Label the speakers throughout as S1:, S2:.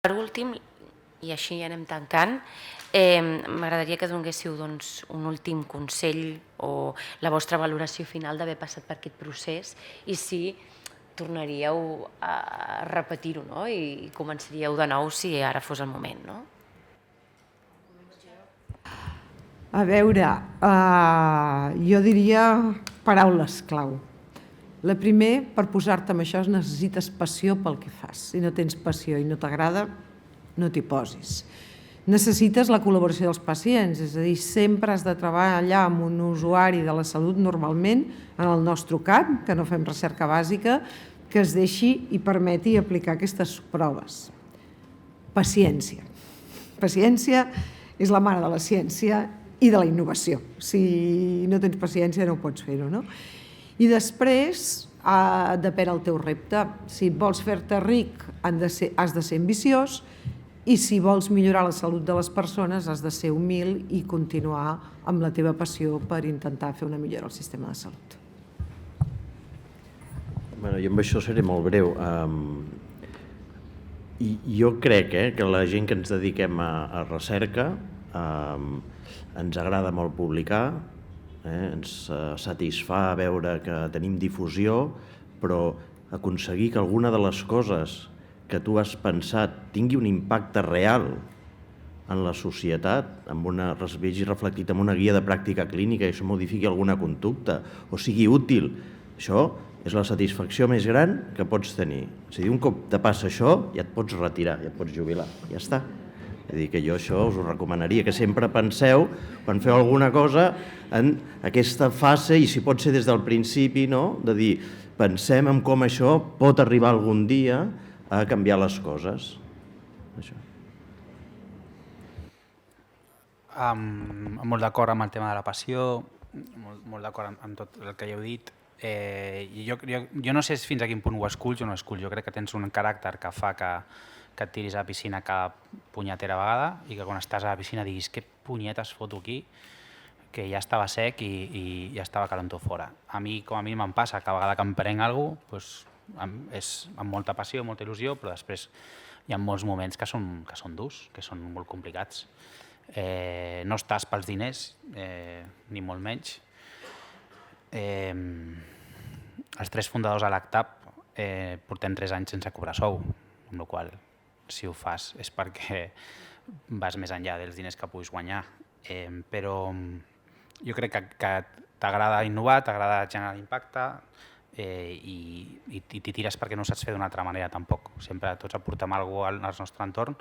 S1: Per últim, i així ja anem tancant, m'agradaria que donguéssiu un últim consell o la vostra valoració final d'haver passat per aquest procés i si tornaríeu a repetir-ho i començaríeu de nou si ara fos el moment.
S2: A veure, jo diria paraules clau. La primer, per posar-te amb això necessites passió pel que fas. Si no tens passió i no t'agrada, no t'hi posis. Necessites la col·laboració dels pacients, és a dir, sempre has de treballar amb un usuari de la salut normalment, en el nostre camp, que no fem recerca bàsica, que es deixi i permeti aplicar aquestes proves. Paciència. Paciència és la mare de la ciència i de la innovació. Si no tens paciència no pots fer-ho, no? I després depèn del teu repte. Si vols fer-te ric has de ser ambiciós i si vols millorar la salut de les persones has de ser humil i continuar amb la teva passió per intentar fer una millora al sistema de salut.
S3: Jo amb això seré molt breu. Jo crec que la gent que ens dediquem a recerca ens agrada molt publicar, ens satisfà veure que tenim difusió, però aconseguir que alguna de les coses que tu has pensat tingui un impacte real en la societat, es vegi reflectit en una guia de pràctica clínica i això modifiqui alguna conducta o sigui útil, això és la satisfacció més gran que pots tenir. És a dir, un cop te passa això, ja et pots retirar, ja et pots jubilar, ja està. És a dir, que jo això us ho recomanaria, que sempre penseu, quan feu alguna cosa, en aquesta fase, i si pot ser des del principi, de dir, pensem en com això pot arribar algun dia a canviar les coses.
S4: Molt d'acord amb el tema de la passió, molt d'acord amb tot el que ja heu dit. Jo no sé fins a quin punt ho esculls o no esculls. Jo crec que tens un caràcter que fa que et tiris a la piscina cada punyetera vegada i que quan estàs a la piscina diguis què punyetes foto aquí, que ja estava sec i ja estava calentó fora. A mi, com a mi me'n passa, que a vegada que em prenc alguna cosa és amb molta passió, molta il·lusió, però després hi ha molts moments que són durs, que són molt complicats. No estàs pels diners, ni molt menys. Els 3 fundadors a l'ACTAP portem 3 anys sense cobrar sou, amb la qual cosa, si ho fas és perquè vas més enllà dels diners que puguis guanyar. Però jo crec que t'agrada innovar, t'agrada generar impacte i t'hi tires perquè no ho saps fer d'una altra manera tampoc. Sempre tots aportem alguna cosa al nostre entorn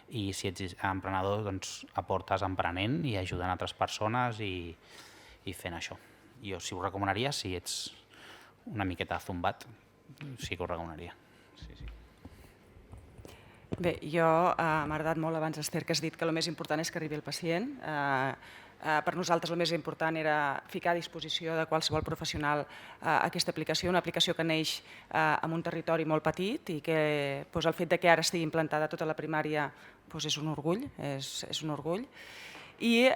S4: i si ets emprenedor doncs aportes emprenent i ajudant altres persones i fent això. Jo si ho recomanaria, si ets una miqueta zumbat, sí que ho recomanaria.
S5: Bé, jo m'ha agradat molt abans, Esther, que has dit que el més important és que arribi el pacient. Per nosaltres el més important era ficar a disposició de qualsevol professional aquesta aplicació, una aplicació que neix en un territori molt petit i que el fet que ara estigui implantada tota la primària és un orgull, és un orgull. I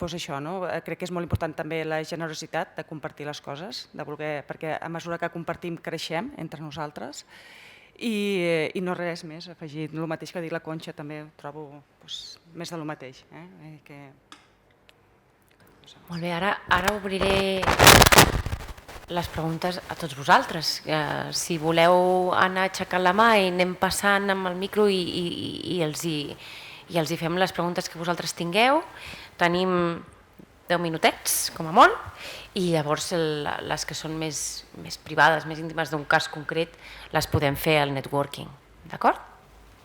S5: això, crec que és molt important també la generositat de compartir les coses, perquè a mesura que compartim creixem entre nosaltres. I no res més, afegir el mateix que ha dit la Conxa, també ho trobo més del mateix.
S1: Molt bé, ara obriré les preguntes a tots vosaltres. Si voleu anar aixecant la mà i anem passant amb el micro i els hi fem les preguntes que vosaltres tingueu. Tenim 10 minutets, com a molt, i llavors les que són més privades, més íntimes d'un cas concret, les podem fer al networking. D'acord?